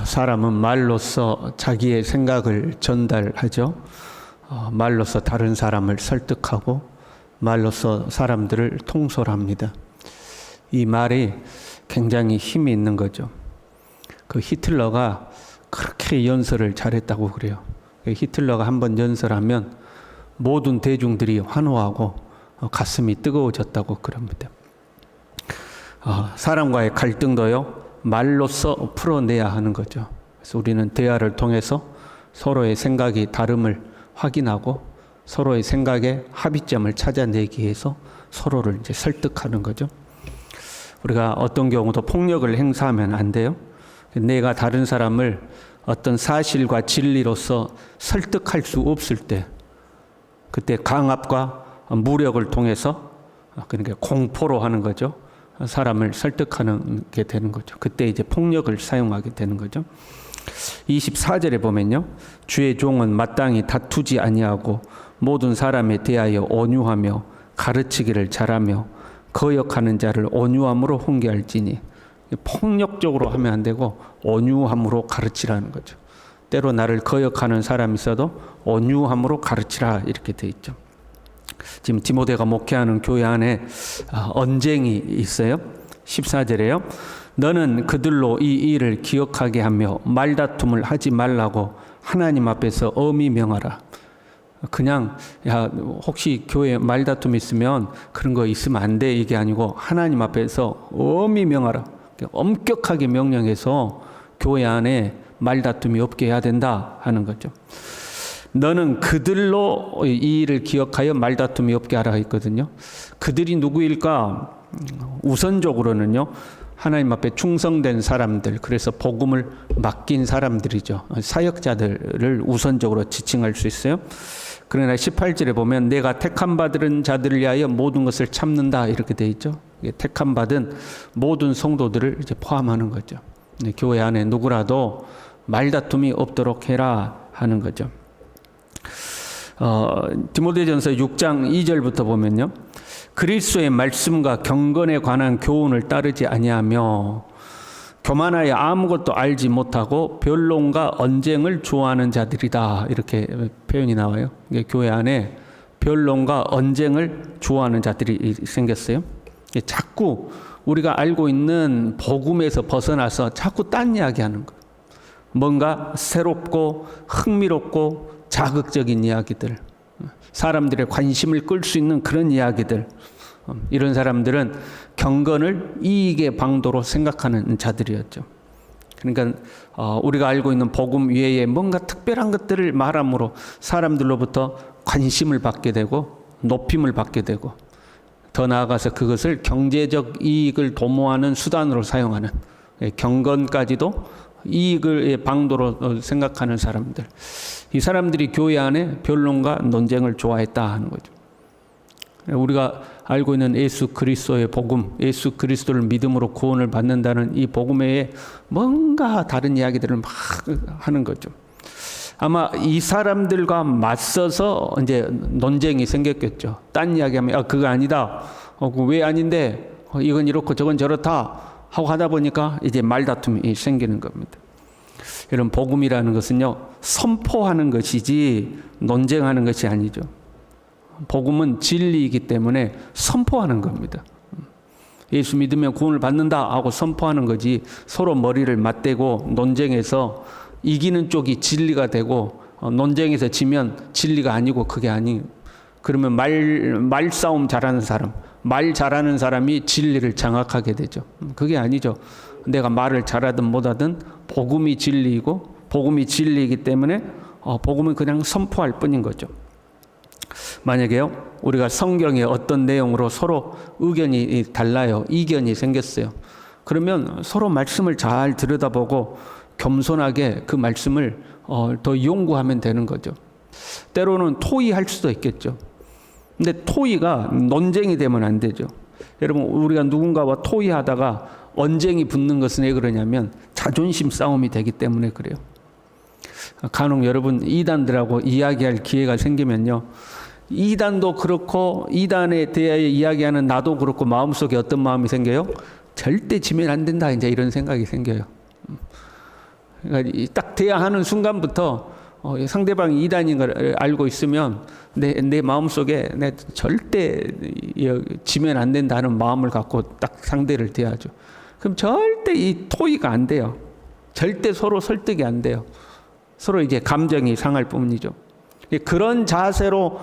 사람은 말로써 자기의 생각을 전달하죠. 말로써 다른 사람을 설득하고 말로써 사람들을 통솔합니다. 이 말이 굉장히 힘이 있는 거죠. 그 히틀러가 그렇게 연설을 잘했다고 그래요. 히틀러가 한번 연설하면 모든 대중들이 환호하고 가슴이 뜨거워졌다고 그럽니다. 사람과의 갈등도요, 말로써 풀어내야 하는 거죠. 그래서 우리는 대화를 통해서 서로의 생각이 다름을 확인하고 서로의 생각의 합의점을 찾아내기 위해서 서로를 이제 설득하는 거죠. 우리가 어떤 경우도 폭력을 행사하면 안 돼요. 내가 다른 사람을 어떤 사실과 진리로서 설득할 수 없을 때, 그때 강압과 무력을 통해서, 그러니까 공포로 하는 거죠. 사람을 설득하는 게 되는 거죠. 그때 이제 폭력을 사용하게 되는 거죠. 24절에 보면요, 주의 종은 마땅히 다투지 아니하고 모든 사람에 대하여 온유하며 가르치기를 잘하며 거역하는 자를 온유함으로 훈계할지니, 폭력적으로 하면 안 되고 온유함으로 가르치라는 거죠. 때로 나를 거역하는 사람이 있어도 온유함으로 가르치라, 이렇게 돼 있죠. 지금 디모데가 목회하는 교회 안에 언쟁이 있어요. 14절에요. 너는 그들로 이 일을 기억하게 하며 말다툼을 하지 말라고 하나님 앞에서 엄히 명하라. 그냥 혹시 교회에 말다툼 있으면 그런 거 있으면 안 돼, 이게 아니고 하나님 앞에서 엄히 명하라. 엄격하게 명령해서 교회 안에 말다툼이 없게 해야 된다 하는 거죠. 너는 그들로 이 일을 기억하여 말다툼이 없게 하라 했거든요. 그들이 누구일까? 우선적으로는요, 하나님 앞에 충성된 사람들, 그래서 복음을 맡긴 사람들이죠. 사역자들을 우선적으로 지칭할 수 있어요. 그러나 18절에 보면 내가 택함 받은 자들을 위하여 모든 것을 참는다, 이렇게 돼 있죠. 택함 받은 모든 성도들을 이제 포함하는 거죠. 교회 안에 누구라도 말다툼이 없도록 해라 하는 거죠. 디모데전서 6장 2절부터 보면요, 그리스도의 말씀과 경건에 관한 교훈을 따르지 아니하며 교만하여 아무것도 알지 못하고 변론과 언쟁을 좋아하는 자들이다, 이렇게 표현이 나와요. 교회 안에 변론과 언쟁을 좋아하는 자들이 생겼어요. 자꾸 우리가 알고 있는 복음에서 벗어나서 자꾸 딴 이야기하는 거예요. 뭔가 새롭고 흥미롭고 자극적인 이야기들, 사람들의 관심을 끌 수 있는 그런 이야기들, 이런 사람들은 경건을 이익의 방도로 생각하는 자들이었죠. 그러니까 우리가 알고 있는 복음 외에 뭔가 특별한 것들을 말함으로 사람들로부터 관심을 받게 되고 높임을 받게 되고, 더 나아가서 그것을 경제적 이익을 도모하는 수단으로 사용하는, 경건까지도 이익의 방도로 생각하는 사람들, 이 사람들이 교회 안에 변론과 논쟁을 좋아했다 하는 거죠. 우리가 알고 있는 예수 그리스도의 복음, 예수 그리스도를 믿음으로 구원을 받는다는 이 복음 외에 뭔가 다른 이야기들을 막 하는 거죠. 아마 이 사람들과 맞서서 이제 논쟁이 생겼겠죠. 딴 이야기하면 그거 아니다, 왜 아닌데, 이건 이렇고 저건 저렇다 하고 하다 보니까 이제 말다툼이 생기는 겁니다. 이런 복음이라는 것은요, 선포하는 것이지 논쟁하는 것이 아니죠. 복음은 진리이기 때문에 선포하는 겁니다. 예수 믿으면 구원을 받는다 하고 선포하는 거지, 서로 머리를 맞대고 논쟁해서 이기는 쪽이 진리가 되고 논쟁에서 지면 진리가 아니고 그게 아니에요. 그러면 말싸움 잘하는 사람, 말 잘하는 사람이 진리를 장악하게 되죠. 그게 아니죠. 내가 말을 잘하든 못하든 복음이 진리이고, 복음이 진리이기 때문에 복음은 그냥 선포할 뿐인 거죠. 만약에요, 우리가 성경의 어떤 내용으로 서로 의견이 달라요, 이견이 생겼어요. 그러면 서로 말씀을 잘 들여다보고 겸손하게 그 말씀을 더 연구하면 되는 거죠. 때로는 토의할 수도 있겠죠. 근데 토의가 논쟁이 되면 안 되죠. 여러분, 우리가 누군가와 토의하다가 언쟁이 붙는 것은 왜 그러냐면 자존심 싸움이 되기 때문에 그래요. 간혹 여러분 이단들하고 이야기할 기회가 생기면요, 이단도 그렇고 이단에 대하여 이야기하는 나도 그렇고 마음속에 어떤 마음이 생겨요? 절대 지면 안 된다, 이제 이런 생각이 생겨요. 그러니까 딱 돼야 하는 순간부터 상대방이 이단인 걸 알고 있으면 내 마음속에 내 절대 지면 안 된다는 마음을 갖고 딱 상대를 대하죠. 그럼 절대 이 토의가 안 돼요. 절대 서로 설득이 안 돼요. 서로 이제 감정이 상할 뿐이죠. 그런 자세로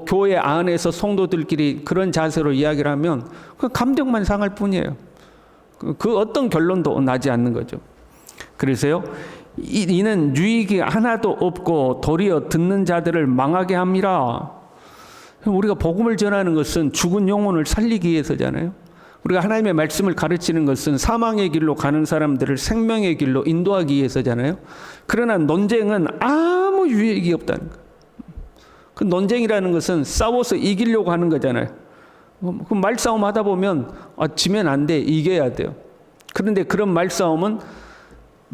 교회 안에서 성도들끼리 그런 자세로 이야기를 하면 그 감정만 상할 뿐이에요. 그 어떤 결론도 나지 않는 거죠. 그래서요, 이는 유익이 하나도 없고 도리어 듣는 자들을 망하게 함이라. 우리가 복음을 전하는 것은 죽은 영혼을 살리기 위해서잖아요. 우리가 하나님의 말씀을 가르치는 것은 사망의 길로 가는 사람들을 생명의 길로 인도하기 위해서잖아요. 그러나 논쟁은 아무 유익이 없다는 거예요. 그 논쟁이라는 것은 싸워서 이기려고 하는 거잖아요. 그 말싸움 하다 보면 지면 안 돼, 이겨야 돼요. 그런데 그런 말싸움은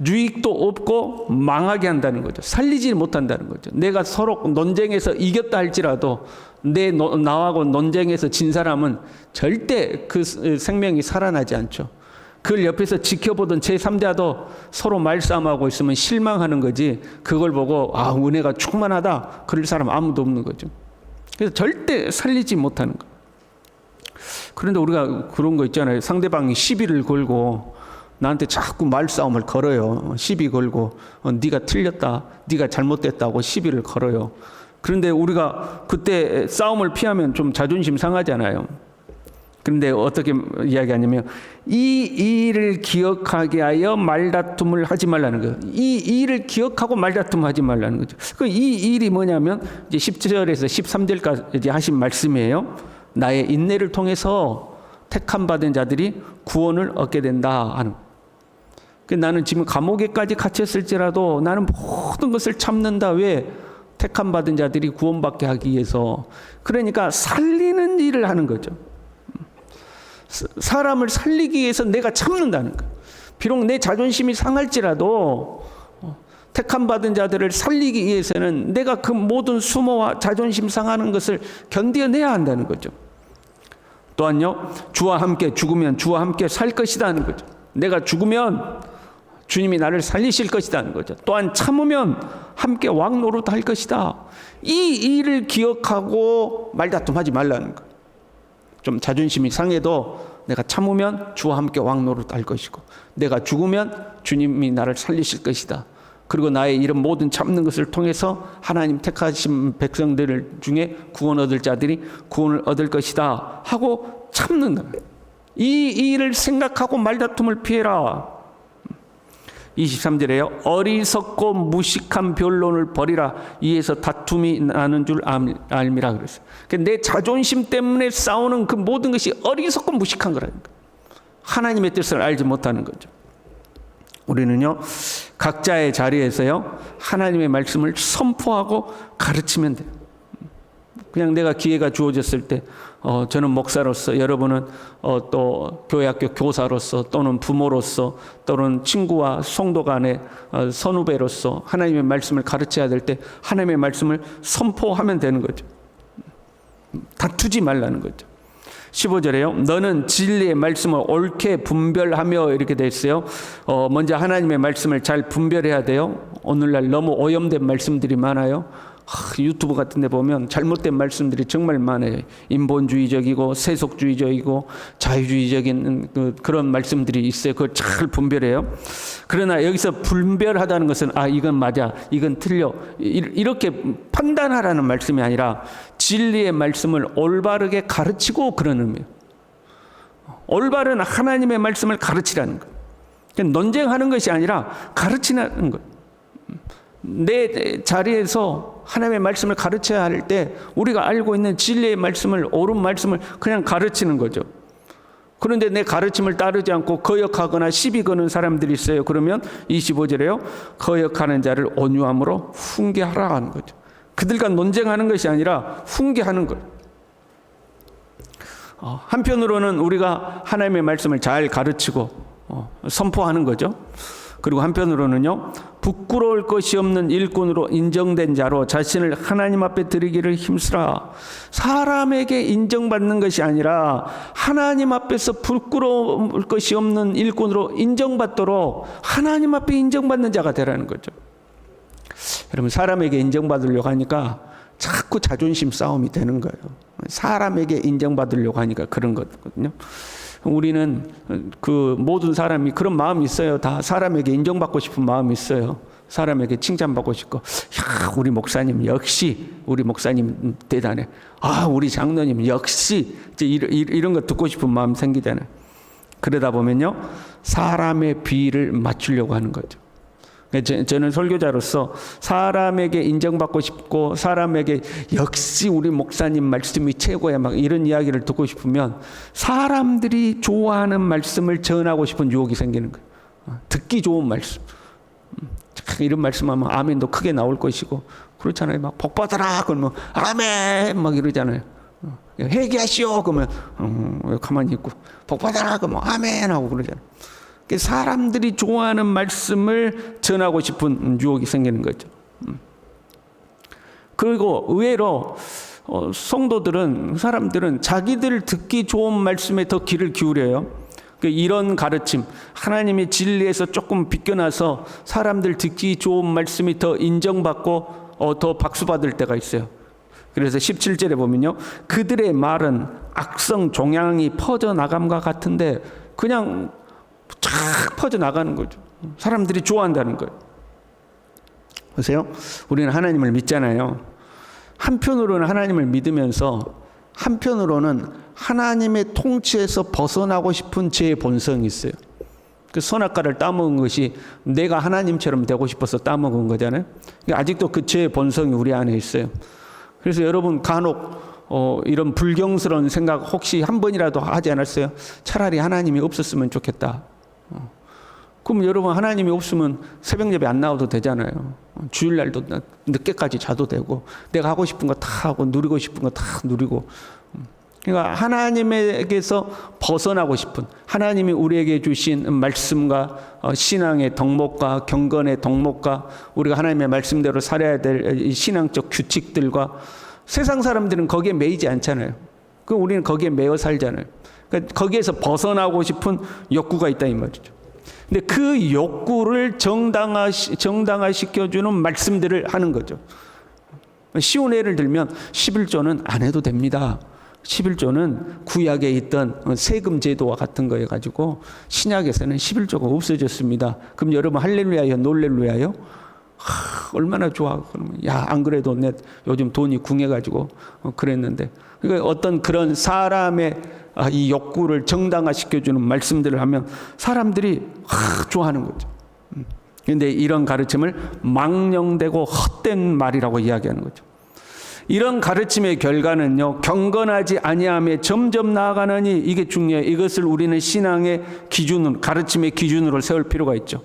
유익도 없고 망하게 한다는 거죠. 살리지 못한다는 거죠. 내가 서로 논쟁에서 이겼다 할지라도 나하고 논쟁에서 진 사람은 절대 그 생명이 살아나지 않죠. 그걸 옆에서 지켜보던 제3자도 서로 말싸움하고 있으면 실망하는 거지, 그걸 보고 은혜가 충만하다 그럴 사람 아무도 없는 거죠. 그래서 절대 살리지 못하는 거. 그런데 우리가 그런 거 있잖아요. 상대방이 시비를 걸고 나한테 자꾸 말싸움을 걸어요. 시비 걸고 네가 틀렸다, 네가 잘못됐다고 시비를 걸어요. 그런데 우리가 그때 싸움을 피하면 좀 자존심 상하잖아요. 그런데 어떻게 이야기하냐면 이 일을 기억하게 하여 말다툼을 하지 말라는 거예요. 이 일을 기억하고 말다툼 하지 말라는 거죠. 이 일이 뭐냐면 이제 10절에서 13절까지 하신 말씀이에요. 나의 인내를 통해서 택함 받은 자들이 구원을 얻게 된다 하는. 나는 지금 감옥에까지 갇혔을지라도 나는 모든 것을 참는다. 왜? 택함 받은 자들이 구원받게 하기 위해서. 그러니까 살리는 일을 하는 거죠. 사람을 살리기 위해서 내가 참는다는 거예요. 비록 내 자존심이 상할지라도 택함 받은 자들을 살리기 위해서는 내가 그 모든 수모와 자존심 상하는 것을 견뎌내야 한다는 거죠. 또한요, 주와 함께 죽으면 주와 함께 살 것이다 하는 거죠. 내가 죽으면 주님이 나를 살리실 것이다 하는 거죠. 또한 참으면 함께 왕 노릇 할 것이다. 이 일을 기억하고 말다툼하지 말라는 거예요. 좀 자존심이 상해도 내가 참으면 주와 함께 왕 노릇 할 것이고, 내가 죽으면 주님이 나를 살리실 것이다. 그리고 나의 이런 모든 참는 것을 통해서 하나님 택하신 백성들 중에 구원 얻을 자들이 구원을 얻을 것이다 하고 참는다. 이 일을 생각하고 말다툼을 피해라. 23절에요. 어리석고 무식한 변론을 버리라. 이에서 다툼이 나는 줄 알미라 그랬어요. 내 자존심 때문에 싸우는 그 모든 것이 어리석고 무식한 거라는 거예요. 하나님의 뜻을 알지 못하는 거죠. 우리는요, 각자의 자리에서요, 하나님의 말씀을 선포하고 가르치면 돼요. 그냥 내가 기회가 주어졌을 때, 저는 목사로서, 여러분은 또 교회학교 교사로서, 또는 부모로서, 또는 친구와 성도 간의 선후배로서 하나님의 말씀을 가르쳐야 될 때 하나님의 말씀을 선포하면 되는 거죠. 다투지 말라는 거죠. 15절에요. 너는 진리의 말씀을 옳게 분별하며 이렇게 돼 있어요. 먼저 하나님의 말씀을 잘 분별해야 돼요. 오늘날 너무 오염된 말씀들이 많아요. 유튜브 같은 데 보면 잘못된 말씀들이 정말 많아요. 인본주의적이고 세속주의적이고 자유주의적인 그런 말씀들이 있어요. 그걸 잘 분별해요. 그러나 여기서 분별하다는 것은 이건 맞아, 이건 틀려, 이렇게 판단하라는 말씀이 아니라 진리의 말씀을 올바르게 가르치고 그런 의미예요. 올바른 하나님의 말씀을 가르치라는 거예요. 논쟁하는 것이 아니라 가르치는 거예요. 내 자리에서 하나님의 말씀을 가르쳐야 할 때 우리가 알고 있는 진리의 말씀을, 옳은 말씀을 그냥 가르치는 거죠. 그런데 내 가르침을 따르지 않고 거역하거나 시비 거는 사람들이 있어요. 그러면 25절에요. 거역하는 자를 온유함으로 훈계하라 하는 거죠. 그들과 논쟁하는 것이 아니라 훈계하는 거예요. 한편으로는 우리가 하나님의 말씀을 잘 가르치고 선포하는 거죠. 그리고 한편으로는요, 부끄러울 것이 없는 일꾼으로 인정된 자로 자신을 하나님 앞에 드리기를 힘쓰라. 사람에게 인정받는 것이 아니라 하나님 앞에서 부끄러울 것이 없는 일꾼으로 인정받도록 하나님 앞에 인정받는 자가 되라는 거죠. 여러분, 사람에게 인정받으려고 하니까 자꾸 자존심 싸움이 되는 거예요. 사람에게 인정받으려고 하니까 그런 거거든요. 우리는 그 모든 사람이 그런 마음이 있어요. 다 사람에게 인정받고 싶은 마음이 있어요. 사람에게 칭찬받고 싶고, 야, 우리 목사님 역시, 우리 목사님 대단해. 아, 우리 장로님 역시, 이런 거 듣고 싶은 마음 생기잖아요. 그러다 보면요, 사람의 비위를 맞추려고 하는 거죠. 저는 설교자로서 사람에게 인정받고 싶고, 사람에게 역시 우리 목사님 말씀이 최고야, 막 이런 이야기를 듣고 싶으면 사람들이 좋아하는 말씀을 전하고 싶은 유혹이 생기는 거예요. 듣기 좋은 말씀, 이런 말씀하면 아멘도 크게 나올 것이고, 그렇잖아요. 막 복 받아라 그러면 아멘 막 이러잖아요. 회개하시오 그러면 가만히 있고, 복 받아라 그러면 아멘 하고 그러잖아요. 사람들이 좋아하는 말씀을 전하고 싶은 유혹이 생기는 거죠. 그리고 의외로 사람들은 자기들 듣기 좋은 말씀에 더 귀를 기울여요. 이런 가르침, 하나님의 진리에서 조금 비껴나서 사람들 듣기 좋은 말씀이 더 인정받고 더 박수받을 때가 있어요. 그래서 17절에 보면요, 그들의 말은 악성 종양이 퍼져나감과 같은데 그냥 쫙 퍼져나가는 거죠. 사람들이 좋아한다는 거예요. 보세요. 우리는 하나님을 믿잖아요. 한편으로는 하나님을 믿으면서 한편으로는 하나님의 통치에서 벗어나고 싶은 제 본성이 있어요. 그 선악과를 따먹은 것이 내가 하나님처럼 되고 싶어서 따먹은 거잖아요. 아직도 그 제 본성이 우리 안에 있어요. 그래서 여러분 간혹 이런 불경스러운 생각 혹시 한 번이라도 하지 않았어요? 차라리 하나님이 없었으면 좋겠다. 그럼 여러분, 하나님이 없으면 새벽 예배 안 나와도 되잖아요. 주일날도 늦게까지 자도 되고, 내가 하고 싶은 거 다 하고 누리고 싶은 거 다 누리고. 그러니까 하나님에게서 벗어나고 싶은, 하나님이 우리에게 주신 말씀과 신앙의 덕목과 경건의 덕목과 우리가 하나님의 말씀대로 살아야 될 신앙적 규칙들과, 세상 사람들은 거기에 매이지 않잖아요. 그럼 우리는 거기에 매여 살잖아요. 그러니까 거기에서 벗어나고 싶은 욕구가 있다 이 말이죠. 근데 그 욕구를 정당화시켜주는 말씀들을 하는 거죠. 쉬운 예를 들면 11조는 안 해도 됩니다. 11조는 구약에 있던 세금 제도와 같은 거여 가지고 신약에서는 11조가 없어졌습니다. 그럼 여러분 할렐루야요, 놀렐루야요? 얼마나 좋아. 그러면 야, 안 그래도 내 요즘 돈이 궁해가지고 그랬는데. 그러니까 어떤 그런 사람의 이 욕구를 정당화시켜주는 말씀들을 하면 사람들이 좋아하는 거죠. 그런데 이런 가르침을 망령되고 헛된 말이라고 이야기하는 거죠. 이런 가르침의 결과는요, 경건하지 아니함에 점점 나아가느니, 이게 중요해요. 이것을 우리는 신앙의 기준으로, 가르침의 기준으로 세울 필요가 있죠.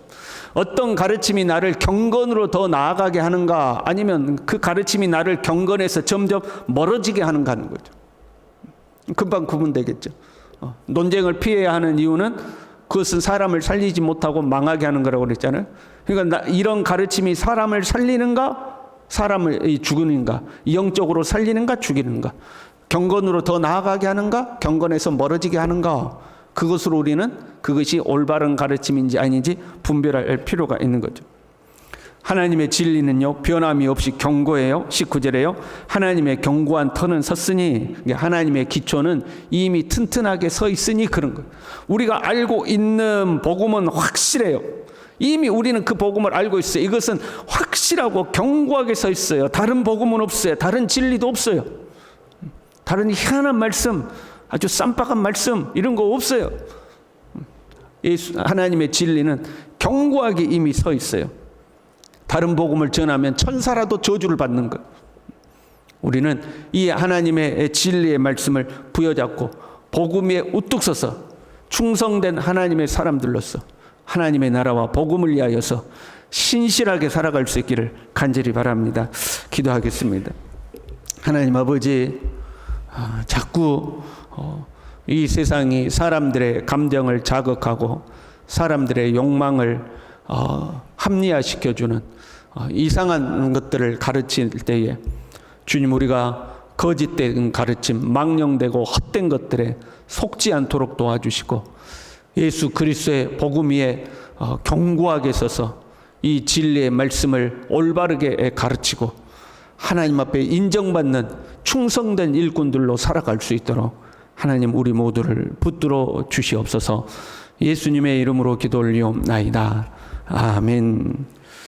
어떤 가르침이 나를 경건으로 더 나아가게 하는가, 아니면 그 가르침이 나를 경건에서 점점 멀어지게 하는가 하는 거죠. 금방 구분되겠죠. 논쟁을 피해야 하는 이유는 그것은 사람을 살리지 못하고 망하게 하는 거라고 그랬잖아요. 그러니까 이런 가르침이 사람을 살리는가, 사람을 죽이는가, 영적으로 살리는가, 죽이는가, 경건으로 더 나아가게 하는가, 경건에서 멀어지게 하는가, 그것으로 우리는 그것이 올바른 가르침인지 아닌지 분별할 필요가 있는 거죠. 하나님의 진리는요, 변함이 없이 견고해요. 19절에요. 하나님의 견고한 터는 섰으니, 하나님의 기초는 이미 튼튼하게 서 있으니 그런 거예요. 우리가 알고 있는 복음은 확실해요. 이미 우리는 그 복음을 알고 있어요. 이것은 확실하고 견고하게 서 있어요. 다른 복음은 없어요. 다른 진리도 없어요. 다른 희한한 말씀, 아주 쌈박한 말씀, 이런 거 없어요. 하나님의 진리는 견고하게 이미 서 있어요. 다른 복음을 전하면 천사라도 저주를 받는 것. 우리는 이 하나님의 진리의 말씀을 부여잡고 복음 위에 우뚝 서서 충성된 하나님의 사람들로서 하나님의 나라와 복음을 위하여서 신실하게 살아갈 수 있기를 간절히 바랍니다. 기도하겠습니다. 하나님 아버지, 자꾸 이 세상이 사람들의 감정을 자극하고 사람들의 욕망을 합리화시켜주는 이상한 것들을 가르칠 때에 주님, 우리가 거짓된 가르침, 망령되고 헛된 것들에 속지 않도록 도와주시고 예수 그리스도의 복음 위에 견고하게 서서 이 진리의 말씀을 올바르게 가르치고 하나님 앞에 인정받는 충성된 일꾼들로 살아갈 수 있도록 하나님 우리 모두를 붙들어 주시옵소서. 예수님의 이름으로 기도 올리옵나이다. 아멘.